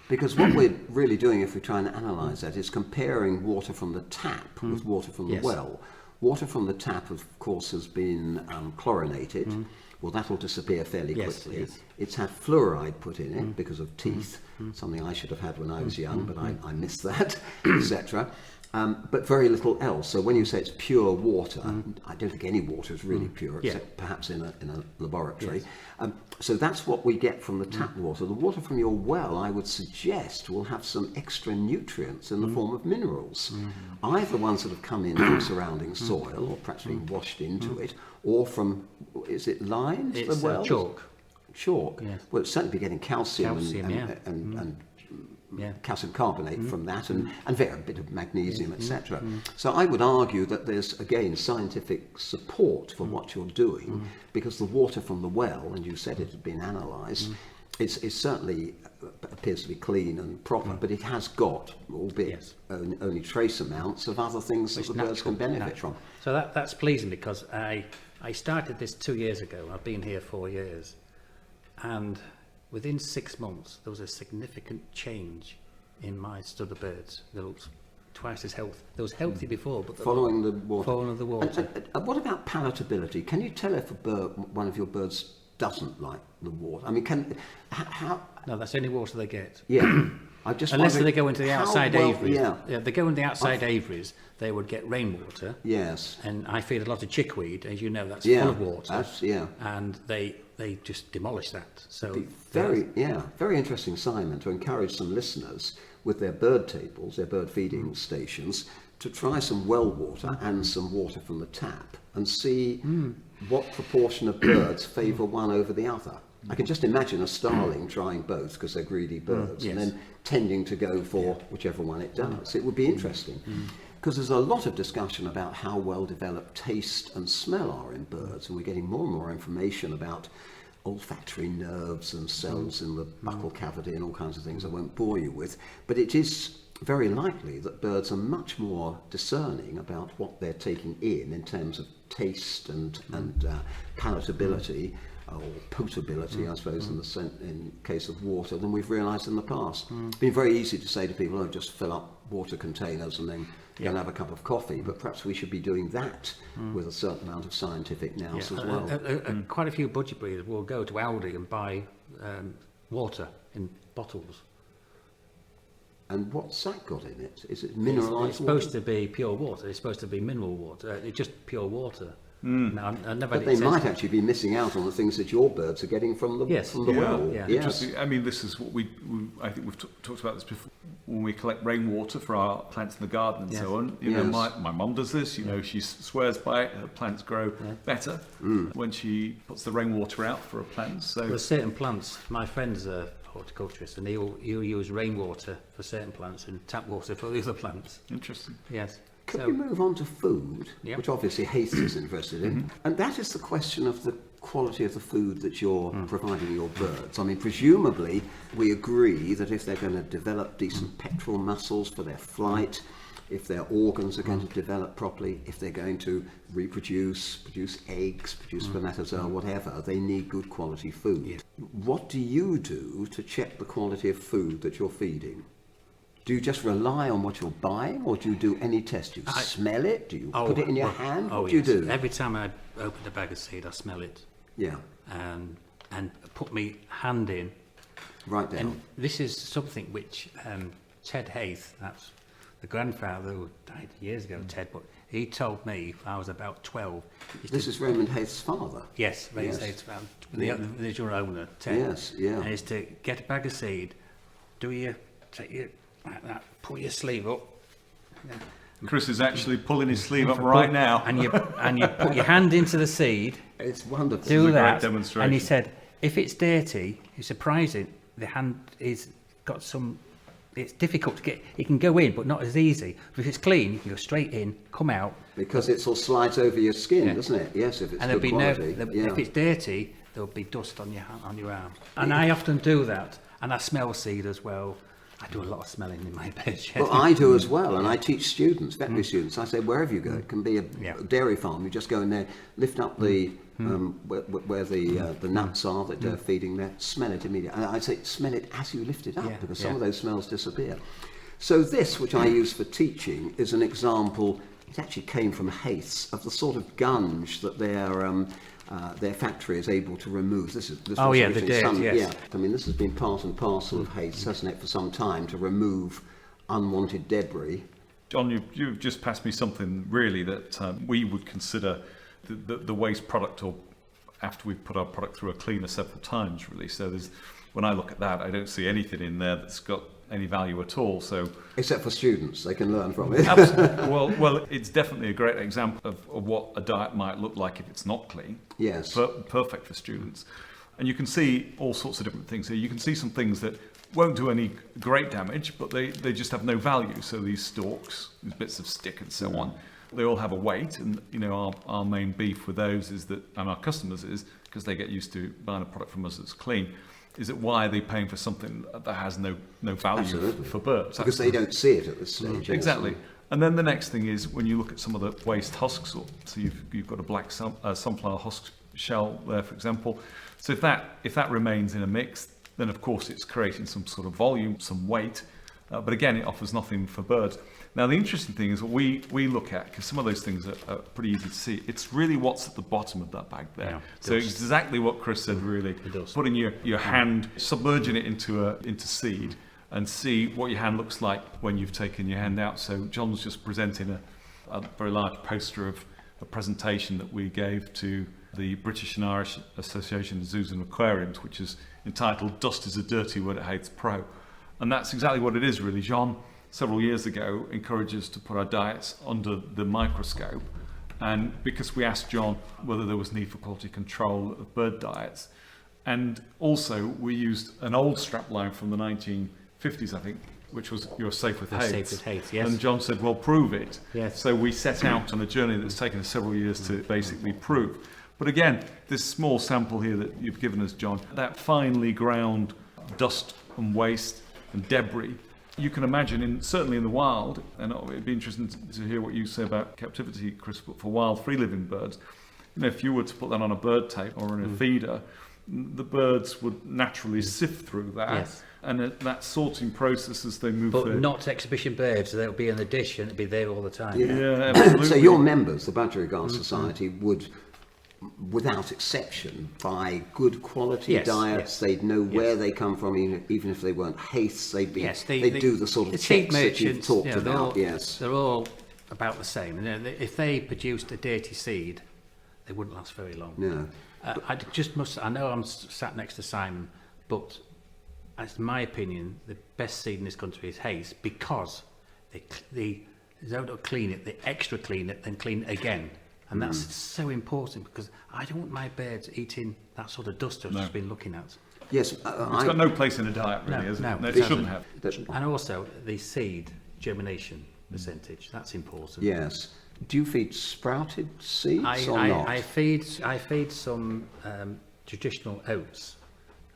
Because what we're really doing, if we try and analyse that, is comparing water from the tap with water from the well. Water from the tap, of course, has been chlorinated. Well, that will disappear fairly quickly. Yes. It's had fluoride put in it because of teeth, something I should have had when I was young, but I missed that, etc. But very little else. So when you say it's pure water, I don't think any water is really pure, except perhaps in a laboratory. Yes. So that's what we get from the tap water. The water from your well, I would suggest, will have some extra nutrients in the form of minerals. Either ones that have come in from surrounding soil, or perhaps being washed into it, or from, is it limes? It's chalk. Chalk. Yes. Well, it's certainly be getting calcium, Calcium, and calcium carbonate from that, and a bit of magnesium, etc. So I would argue that there's, again, scientific support for what you're doing, because the water from the well, and you said it had been analysed, it certainly appears to be clean and proper, but it has got, albeit only trace amounts of other things that the birds can benefit from. So that's pleasing, because I started this 2 years ago. I've been here 4 years, and within 6 months there was a significant change in my stud of birds. They looked twice as healthy. They was healthy before, but following the water. Following the water. And what about palatability? Can you tell if one of your birds doesn't like the water? I mean, how? No, that's the only water they get. Yeah. I just unless wondered they go into the how outside well- aviaries. Yeah. They go into the outside aviaries, they would get rainwater. Yes. And I feed a lot of chickweed, as you know, that's Yeah. full of water. Yeah. And they just demolish that. So Very interesting, Simon, to encourage some listeners with their bird tables, their bird feeding stations, to try some well water and some water from the tap and see what proportion of birds favour one over the other. I can just imagine a starling trying both because they're greedy birds, yes. and then tending to go for whichever one it does. It would be interesting. Because there's a lot of discussion about how well developed taste and smell are in birds, and we're getting more and more information about olfactory nerves and cells in the buccal cavity and all kinds of things I won't bore you with. But it is very likely that birds are much more discerning about what they're taking in terms of taste and palatability, or potability, I suppose, in case of water, than we've realised in the past. It's been very easy to say to people, oh, just fill up water containers and then go and have a cup of coffee, but perhaps we should be doing that with a certain amount of scientific nous as well. Quite a few budgie breeders will go to Aldi and buy water in bottles. And what's that got in it? Is it It's mineralised supposed water? to be pure water. It's supposed to be mineral water. It's just pure water. Now, I never But had they it might tested. actually be missing out on the things that your birds are getting from the Yes. from the Yeah. well. Yeah. Yes. Interesting. I mean, this is what I think we've talked about this before. When we collect rainwater for our plants in the garden and so on, you know, Yes. my mum does this. You know, she swears by it. Her plants grow better when she puts the rainwater out for her plants. So With certain plants, my friend's a horticulturist, and he'll use rainwater for certain plants and tap water for the other plants. interesting. Yes. Could So- we move on to food, Yeah. which obviously Haith is interested in? And that is the question of the quality of the food that you're providing your birds. I mean, presumably, we agree that if they're going to develop decent pectoral muscles for their flight, if their organs are going to develop properly, if they're going to produce eggs, produce spermatozoa, whatever, they need good quality food. What do you do to check the quality of food that you're feeding? Do you just rely on what you're buying, or do you do any test? Do you smell it? Do you put it in your hand? What do you do? Every time I open a bag of seed, I smell it Yeah, and put my hand in. right down. And this is something which Ted Haith, that's the grandfather who died years ago, Ted, but he told me if I was about 12. This is Raymond Haith's father. Yes, Raymond Yes. Haith's found the original owner, Ted. Yes, yeah. And is to get a bag of seed, take your like that, pull your sleeve up. Chris is actually pulling his sleeve up right now. And you put your hand into the seed, It's wonderful. is a do great that, demonstration. and he said, if it's dirty, it's surprising, the hand is got some, it's difficult to get, it can go in, but not as easy. But if it's clean, you can go straight in, come out, Because it sort of slides over your skin, doesn't it? Yes, if it's and there'll good be no, quality. if it's dirty, there'll be dust on your hand, on your arm. And I often do that, and I smell seed as well. I do a lot of smelling in my bed shed. Well, I do as well, and I teach students, veterinary students. I say wherever you go, it can be a dairy farm. You just go in there, lift up the where the nuts are that they're feeding there, smell it immediately. And I say smell it as you lift it up, because some of those smells disappear. So this, which I use for teaching, is an example. It actually came from Haith's, of the sort of gunge that their factory is able to remove. This was Oh, yeah, originally the dirt, yes. Yeah, I mean, this has been part and parcel of Haith's, hasn't it, for some time, to remove unwanted debris. John, you've just passed me something really that we would consider the waste product, or after we've put our product through a cleaner several times, really. So when I look at that, I don't see anything in there that's got any value at all. So Except for students, they can learn from it. absolutely, well, it's definitely a great example of what a diet might look like if it's not clean. Yes. Perfect for students. And you can see all sorts of different things here. You can see some things that won't do any great damage, but they just have no value. So these stalks, these bits of stick and so on, they all have a weight. And you know, our main beef with those is that, and our customers is, because they get used to buying a product from us that's clean, is that why are they paying for something that has no value Absolutely. for birds? Because they don't see it at this stage. Exactly. And then the next thing is when you look at some of the waste husks, so you've got a black sunflower husk shell there, for example. So if that remains in a mix, then of course it's creating some sort of volume, some weight. But again, it offers nothing for birds. Now the interesting thing is what we look at, because some of those things are pretty easy to see, it's really what's at the bottom of that bag there. Yeah, So it's exactly what Chris said, really. does. Putting your hand, submerging it into seed, and see what your hand looks like when you've taken your hand out. So John's just presenting a very large poster of a presentation that we gave to the British and Irish Association of Zoos and Aquariums, which is entitled "Dust is a Dirty Word at Haith Pro." And that's exactly what it is, really. John, several years ago, encouraged us to put our diets under the microscope, and because we asked John whether there was need for quality control of bird diets. And also we used an old strapline from the 1950s, I think, which was "You're safe with Haith." Safe with Haith, yes. And John said, well, prove it. Yes. So we set out on a journey that's taken us several years to basically prove. But again, this small sample here that you've given us, John, that finely ground dust and waste and debris, you can imagine, certainly in the wild, and it'd be interesting to hear what you say about captivity, Chris, but for wild free-living birds, if you were to put that on a bird tape or in a feeder, the birds would naturally sift through that. Yes. And that sorting process as they move But through. not exhibition birds, so they'll be in the dish and it'll be there all the time. Yeah, absolutely. So your members, the Budgerigar Society, would, without exception, buy good quality Yes, diets. yes. They'd know where they come from, even if they weren't Haiths. They'd do the sort of the checks seed that you've merchants, talked you know, they're about. all, Yes. they're all about the same. And if they produced a dirty seed, they wouldn't last very long. No. I know I'm sat next to Simon, but it's my opinion, the best seed in this country is Haith, because they don't clean it, they extra clean it, then clean it again. And that's so important, because I don't want my birds eating that sort of dust I've just been looking at. Yes. It's got no place in a diet, really, No, is it? no, No, it it shouldn't have. And also the seed germination percentage, that's important. Yes. Do you feed sprouted seeds or not? I feed some traditional oats,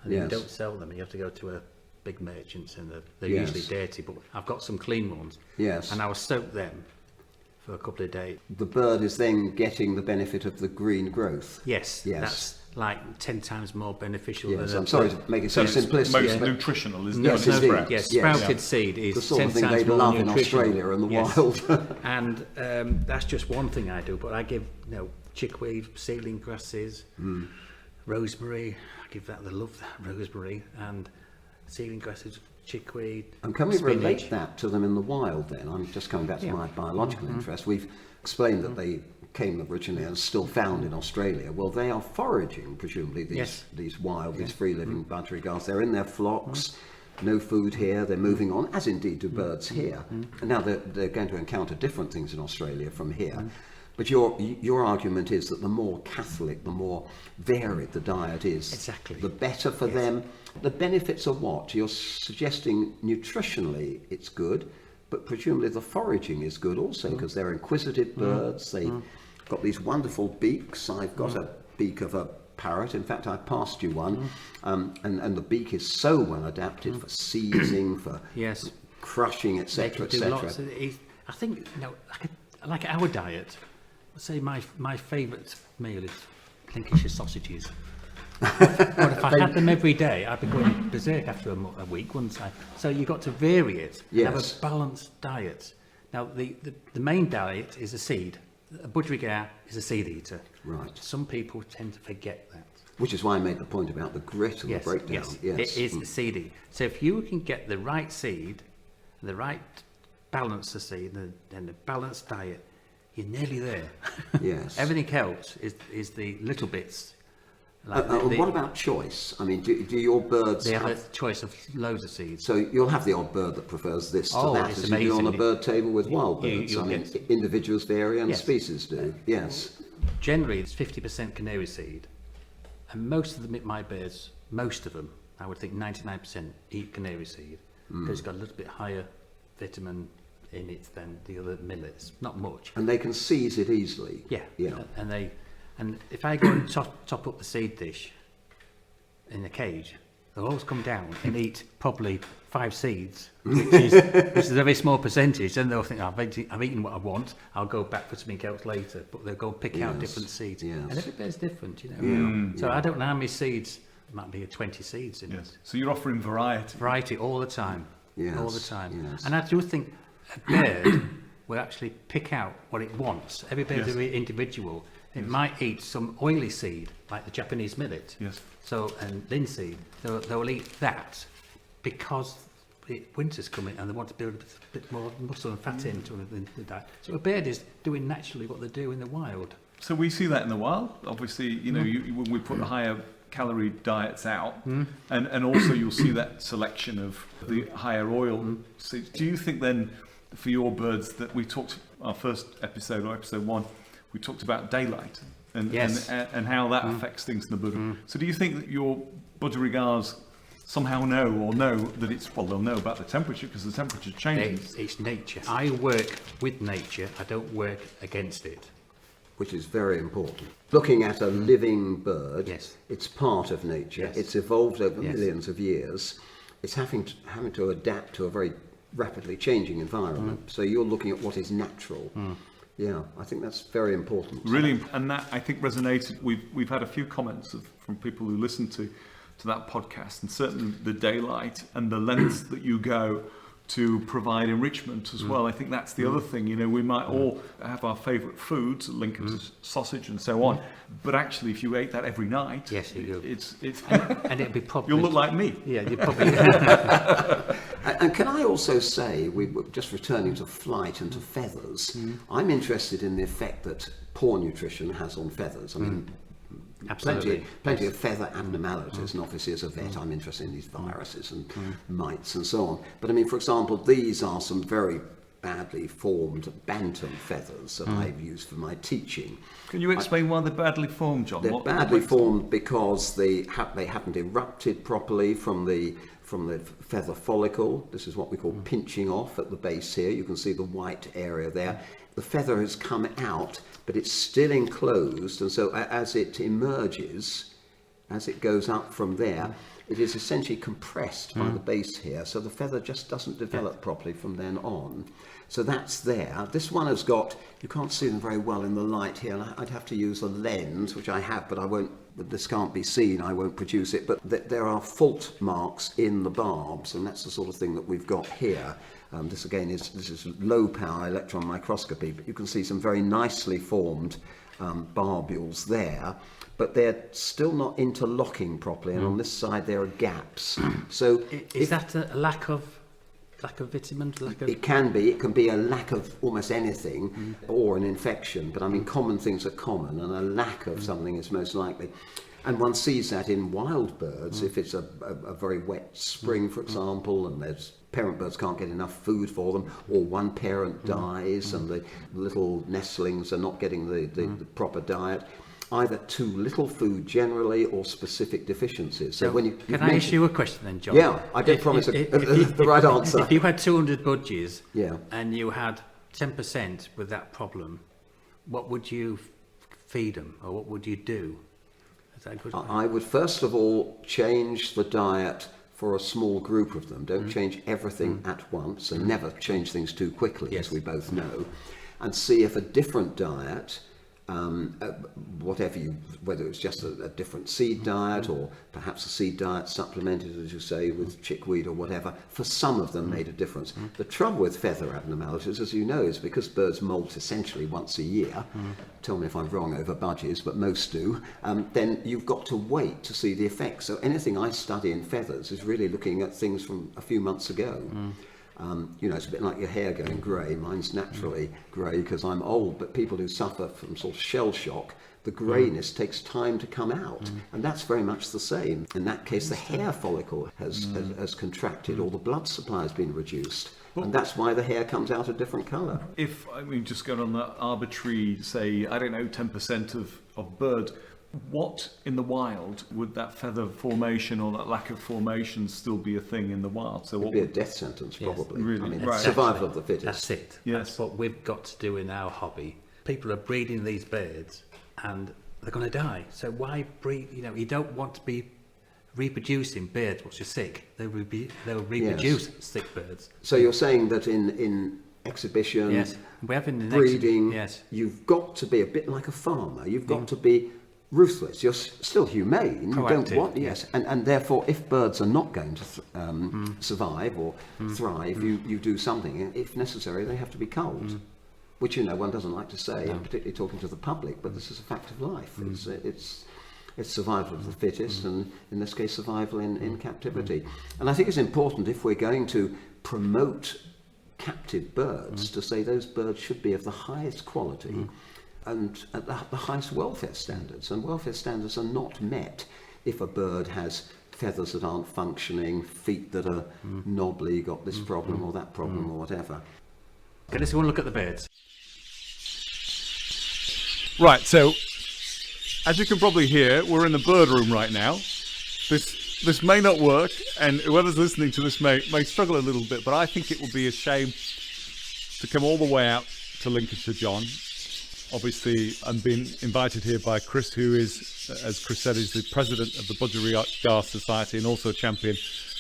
and Yes. you don't sell them. You have to go to a big merchants, and they're Yes. usually dirty. But I've got some clean ones. Yes. And I will soak them for a couple of days. The bird is then getting the benefit of the green growth. Yes. Yes. That's like 10 times more beneficial. Yes. than I'm sorry to make it so It's simplistic. most but nutritional, isn't Yes, it? indeed. Yes, Yes. sprouted seed is the sort 10 of thing times they'd more love in nutritional. Australia and the Yes. wild. And that's just one thing I do, but I give chickweed, seedling grasses, rosemary. I give that, they love that rosemary, and seedling grasses, chickweed, And can we spinach. relate that to them in the wild then? I'm just coming back to my biological interest. We've explained that they came originally and still found in Australia. Well, they are foraging, presumably, these wild, these free-living budgerigars. They're in their flocks, no food here, they're moving on, as indeed do birds here. And now they're going to encounter different things in Australia from here. But your argument is that the more Catholic, the more varied the diet is, Exactly. the better for them. The benefits are what? You're suggesting nutritionally it's good, but presumably the foraging is good also, because they're inquisitive birds. They've got these wonderful beaks. I've got a beak of a parrot. In fact, I passed you one. And the beak is so well adapted for seizing, for Yes. crushing, They etc., can do lots etc. of, I think, like our diet, I'd say my favourite meal is Lincolnshire sausages. But if I had them every day, I'd be going berserk after a week, wouldn't I? So you've got to vary it. Yes. Have a balanced diet. Now, the main diet is a seed. A budgerigar is a seed eater. Right. Some people tend to forget that. Which is why I made the point about the grit and the breakdown. Yes. It is the seedy. So if you can get the right seed, the right balance of seed, and the balanced diet, you're nearly there. Yes. Everything else is the little bits. Like What about choice? I mean, do your birds they have have... a choice of loads of seeds. So you'll have the odd bird that prefers this to Oh, that, it's as you do on a amazing. bird table with wild birds. you'll I mean, get- individuals vary and Yes. species do. Yes. Generally, it's 50% canary seed, and most of my birds, most of them, I would think 99% eat canary seed because it's got a little bit higher vitamin in it than the other millets. Not much. And they can seize it easily. Yeah. Yeah. And if I go and top up the seed dish in a cage, they'll always come down and eat probably 5 seeds, which is a very small percentage. Then they'll think, I've eaten what I want. I'll go back for something else later. But they'll go pick out Yes, different seeds, yes. and every bird's different, you know. So I don't know how many seeds. There might be 20 seeds in it. So you're offering variety. Variety all the time. Yes, All the time. yes. And I do think a bird will actually pick out what it wants. Every bird is Yes. individual. It might eat some oily seed, like the Japanese millet. Yes. So, and linseed, they'll eat that because winter's coming and they want to build a bit more muscle and fat into the diet. So a bird is doing naturally what they do in the wild. So we see that in the wild. Obviously, when we put higher calorie diets out, and also you'll see that selection of the higher oil. So do you think then, for your birds, that we talked our first episode or episode 1, we talked about daylight and how that affects things in the bud. So do you think that your Budgerigars somehow know that it's, well, they'll know about the temperature because the temperature changes? It's nature. I work with nature. I don't work against it. Which is very important. Looking at a living bird, Yes. it's part of nature. Yes. It's evolved over Yes. millions of years. It's having to adapt to a very rapidly changing environment. So you're looking at what is natural. Yeah, I think that's very important. Really, and that I think resonated. We've had a few comments from people who listen to that podcast, and certainly the daylight and the lengths that you go to provide enrichment as well. I think that's the other thing. We might all have our favourite foods, Lincoln's sausage and so on, but actually, if you ate that every night, Yes, you do. It's And it'd be probably... you'll look like me. Yeah, you probably... And can I also say, we were just returning to flight and to feathers, I'm interested in the effect that poor nutrition has on feathers. I mean, Absolutely. plenty of feather abnormalities, and obviously as a vet I'm interested in these viruses and mites and so on. But I mean, for example, these are some very badly formed bantam feathers that I've used for my teaching. Can you explain why they're badly formed, John? They're badly formed because they haven't erupted properly from the feather follicle. This is what we call pinching off at the base here. You can see the white area there. The feather has come out, but it's still enclosed, and so as it emerges, as it goes up from there, it is essentially compressed by the base here, so the feather just doesn't develop properly from then on. So that's there. This one has got, you can't see them very well in the light here, and I'd have to use a lens, which I have, but I won't. This can't be seen, I won't produce it, but there are fault marks in the barbs, and that's the sort of thing that we've got here. This again is low power electron microscopy, but you can see some very nicely formed barbules there, but they're still not interlocking properly, and on this side there are gaps. So Is that a lack of vitamins? it can be a lack of almost anything or an infection, but I mean common things are common, and a lack of something is most likely. And one sees that in wild birds, if it's a very wet spring, for example, and there's parent birds can't get enough food for them, or one parent dies and the little nestlings are not getting the proper diet. Either too little food generally or specific deficiencies. So when can I ask you a question then, John? Yeah, I did promise the right answer. If you had 200 budgies, Yeah. and you had 10% with that problem, what would you feed them, or what would you do? Is that a good? I would first of all change the diet for a small group of them. Don't change everything at once, and never change things too quickly, Yes. as we both know, and see if a different diet, whether it's just a different seed diet, or perhaps a seed diet supplemented, as you say, with chickweed or whatever, for some of them made a difference. The trouble with feather abnormalities, as you know, is because birds molt essentially once a year, tell me if I'm wrong over budgies, but most do, then you've got to wait to see the effects. So anything I study in feathers is really looking at things from a few months ago. It's a bit like your hair going grey. Mine's naturally grey because I'm old, but people who suffer from sort of shell shock, the greyness takes time to come out, and that's very much the same. In that case, the hair follicle has contracted, or the blood supply has been reduced, and that's why the hair comes out a different colour. If just going on that arbitrary, say, 10% of bird, what in the wild would that feather formation or that lack of formation still be a thing in the wild? So It'd be a death sentence, probably. Really? I mean, Right. survival of the fittest. That's it. Yes. That's what we've got to do in our hobby. People are breeding these birds and they're going to die. So why breed? You don't want to be reproducing birds which are sick. They'll reproduce sick birds. So you're saying that in exhibition, Yes. We have in the breeding, Yes. you've got to be a bit like a farmer. You've got to be ruthless. You're still humane. You don't Proactive, want, yes. And therefore, if birds are not going to survive or thrive, you do something. If necessary, they have to be culled. Which one doesn't like to say, and particularly talking to the public. But this is a fact of life. It's survival of the fittest, and in this case, survival in captivity. And I think it's important, if we're going to promote captive birds, to say those birds should be of the highest quality and at the highest welfare standards. And welfare standards are not met if a bird has feathers that aren't functioning, feet that are knobbly, got this problem or that problem or whatever. Okay, let's go and look at the birds. Right, so as you can probably hear, we're in the bird room right now. This may not work, and whoever's listening to this may struggle a little bit, but I think it would be a shame to come all the way out to Lincolnshire, John. Obviously, I'm being invited here by Chris, who is, as Chris said, is the president of the Budgerigar Society and also a champion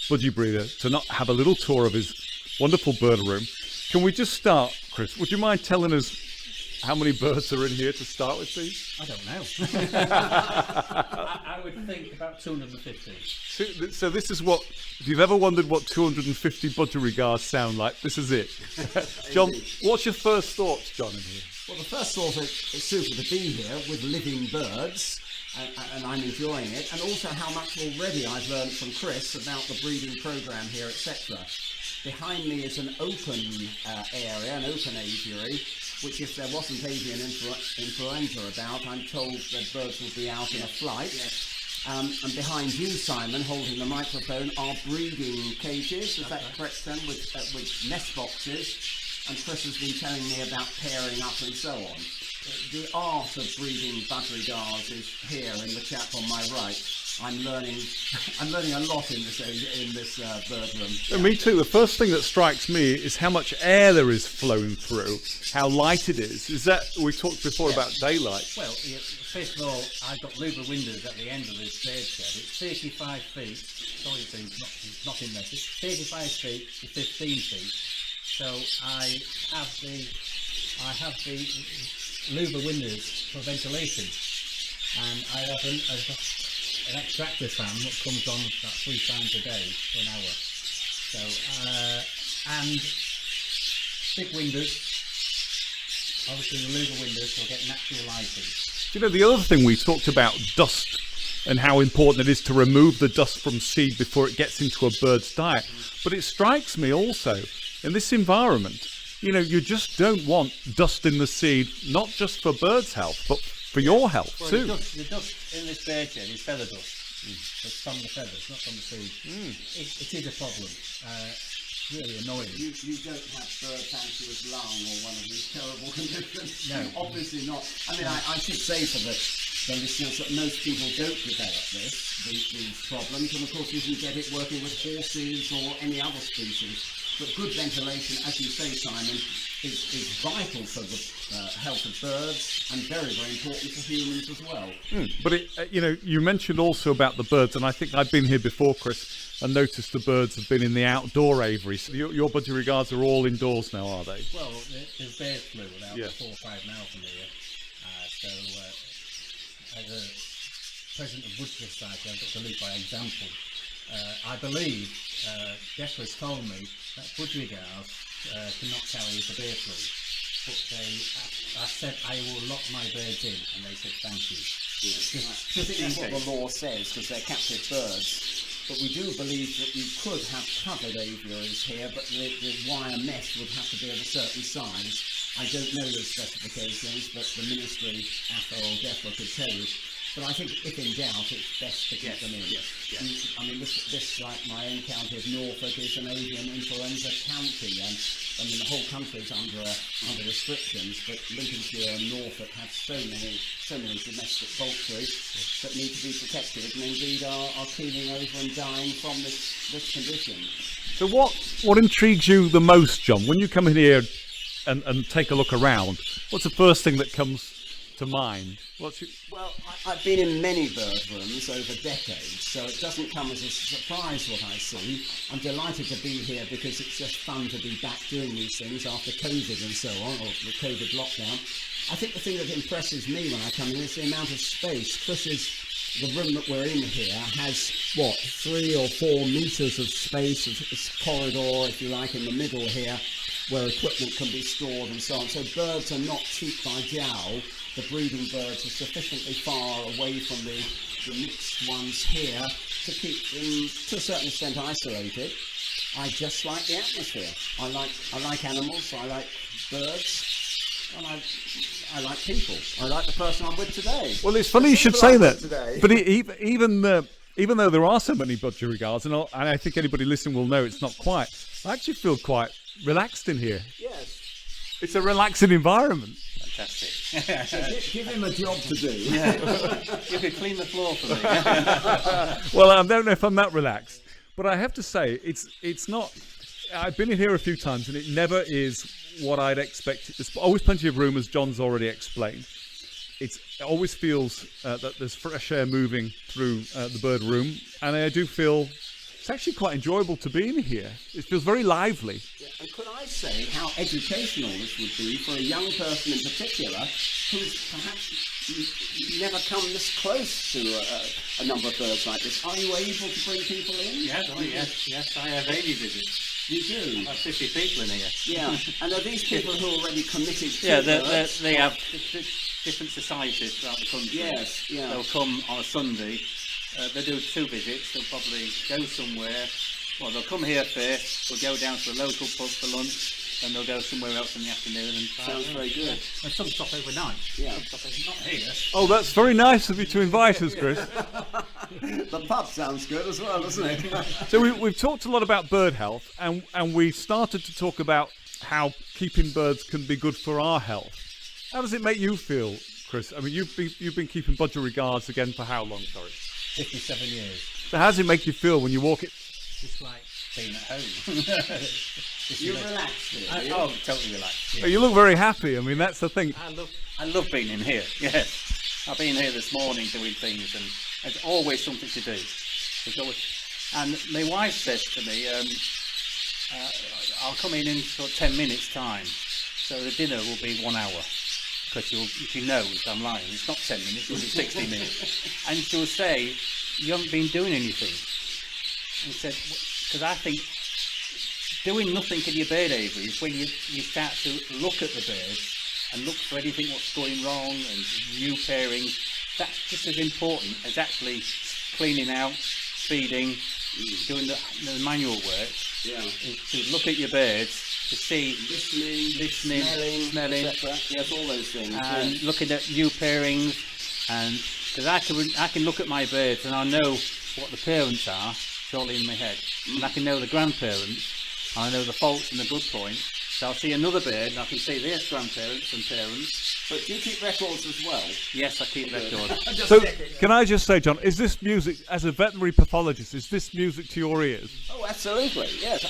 budgie breeder, to not have a little tour of his wonderful bird room. Can we just start, Chris? Would you mind telling us how many birds are in here to start with, please? I don't know. I would think about 250. So this is what, if you've ever wondered what 250 Budgerigars sound like, this is it. John, what's your first thoughts, John, in here? Well, the first thought is it's super to be here with living birds, and I'm enjoying it, and also how much already I've learned from Chris about the breeding programme here, etc. Behind me is an open area, an open aviary, which if there wasn't avian influenza about, I'm told that birds would be out in a flight. And behind you, Simon, holding the microphone, are breeding cages, is that correct then, with nest boxes? And Chris has been telling me about pairing up and so on. The art of breeding Budgerigars is here in the chap on my right. I'm learning a lot in this bird room. Me too. The first thing that strikes me is how much air there is flowing through, how light it is. Is that, we talked before about daylight? Well, first of all, I've got louver windows at the end of this bird shed. It's 35 feet. Sorry, it's not in there. It's 35 feet to 15 feet. So I have the louver windows for ventilation, and I have an extractor fan that comes on about 3 times a day for an hour. So and big windows. Obviously, the louver windows will get natural lighting. You know, the other thing we talked about, dust, and how important it is to remove the dust from seed before it gets into a bird's diet. But it strikes me also, in this environment, you know, you just don't want dust in the seed, not just for birds' health, but for your health too. The dust in this bird shed is feather dust. It's from the feathers, not from the seed. It is a problem. Really annoying. You don't have bird fanciers lung or one of these terrible conditions. No. Obviously not. I mean, I should say for the listeners that most people don't develop these problems, and of course you can get it working with horses or any other species. But good ventilation, as you say, Simon, is vital for the health of birds and very, very important for humans as well. But, you know, you mentioned also about the birds, and I think I've been here before, Chris, and noticed the birds have been in the outdoor aviary. So your Budgerigars are all indoors now, are they? Well, there's bird flu about 4 or 5 miles from here. So, as a president of Budgie Society, I've got to lead by example. I believe Jeff has told me that Budgerigars cannot carry the bird flu, but I said I will lock my birds in, and they said thank you. I think that's what the law says, because they're captive birds. But we do believe that you could have covered aviaries here, but the wire mesh would have to be of a certain size. I don't know the specifications, but the ministry, AFA or DEFRA could tell you. But I think if in doubt, it's best to keep them in. Yes. I mean, this, like my own county of Norfolk, is an avian influenza county, and I mean the whole country is under restrictions. But Lincolnshire and Norfolk have so many domestic poultry that need to be protected, and indeed are keeling over and dying from this condition. So what intrigues you the most, John, when you come in here and take a look around? What's the first thing that comes to mind? Well, I've been in many bird rooms over decades, so it doesn't come as a surprise what I see. I'm delighted to be here because it's just fun to be back doing these things after COVID and so on, or the COVID lockdown. I think the thing that impresses me when I come in is the amount of space. The room that we're in here has, 3 or 4 metres of space, a corridor, if you like, in the middle here, where equipment can be stored and so on. So birds are not cheek by jowl. The breeding birds are sufficiently far away from the the mixed ones here to keep them to a certain extent isolated. I just like the atmosphere. I like animals. I like birds, and I like people. I like the person I'm with today. Well, it's funny you should say that. But even though there are so many Budgerigars, and I think anybody listening will know it's not quite, I actually feel quite relaxed in here. Yes. It's a relaxing environment. Fantastic. Give him a job to do. You could clean the floor for me. Well, I don't know if I'm that relaxed, but I have to say it's not. I've been in here a few times, and it never is what I'd expect. There's always plenty of room, as John's already explained. It always feels that there's fresh air moving through the bird room, and I do feel it's actually quite enjoyable to be in here. It feels very lively. Yeah, and could I say how educational this would be for a young person in particular who's perhaps never come this close to a number of birds like this? Are you able to bring people in? Yes, I have aviary visits. You do? About 50 people in here. Yeah, and are these people who are already committed to birds? they have different societies throughout the country. Yes, yeah. They'll come on a Sunday. They do 2 visits. They'll probably go somewhere. Well, they'll come here first. We'll go down to a local pub for lunch, and they'll go somewhere else in the afternoon. And Sounds very good. And some stop overnight. Yeah. Some stop not here. Oh, that's very nice of you to invite us, Chris. The pub sounds good as well, doesn't it? So we've talked a lot about bird health, and we started to talk about how keeping birds can be good for our health. How does it make you feel, Chris? I mean, you've been keeping Budgerigars again for how long? Sorry, 57 years. So how does it make you feel when you walk it? Just like being at home. You're relaxed here. Oh, totally relaxed. Yeah. You look very happy. I mean, that's the thing. I love being in here. Yes, I've been here this morning doing things, and there's always something to do. And my wife says to me, "I'll come in sort of 10 minutes time, so the dinner will be 1 hour." Because she knows I'm lying. It's not 10 minutes, it'll be 60 minutes. And she'll say, "You haven't been doing anything." And said, because I think doing nothing in your bird aviary is when you start to look at the birds and look for anything what's going wrong and new pairings. That's just as important as actually cleaning out, feeding, doing the manual work. Yeah. Is to look at your birds to see, listening, smelling, yes, all those things. and looking at new pairings. And because I can look at my birds and I know what the parents are surely in my head, and I can know the grandparents, and I know the faults and the good points. So I'll see another bird and I can see their grandparents and parents. But do you keep records as well? Yes, I keep records. So can I just say, John, is this music, as a veterinary pathologist, is this music to your ears? Oh, absolutely, yes.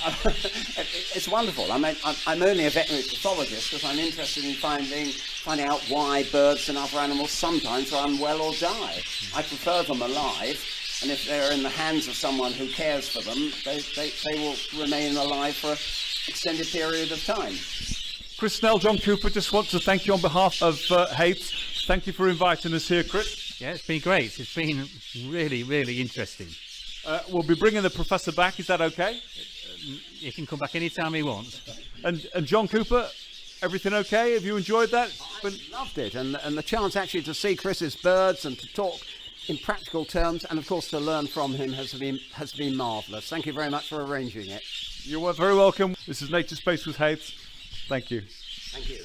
It's wonderful. I mean, I'm only a veterinary pathologist because I'm interested in finding out why birds and other animals sometimes are unwell or die. I prefer them alive, and if they're in the hands of someone who cares for them, they will remain alive for an extended period of time. Chris Snell, John Cooper, just want to thank you on behalf of Haith. Thank you for inviting us here, Chris. Yeah, it's been great. It's been really, really interesting. We'll be bringing the professor back. Is that okay? He can come back anytime he wants. And John Cooper, everything okay? Have you enjoyed that? I loved it, and the chance actually to see Chris's birds and to talk in practical terms, and of course to learn from him has been marvellous. Thank you very much for arranging it. You are very welcome. This is Nature Space with Haith. Thank you. Thank you.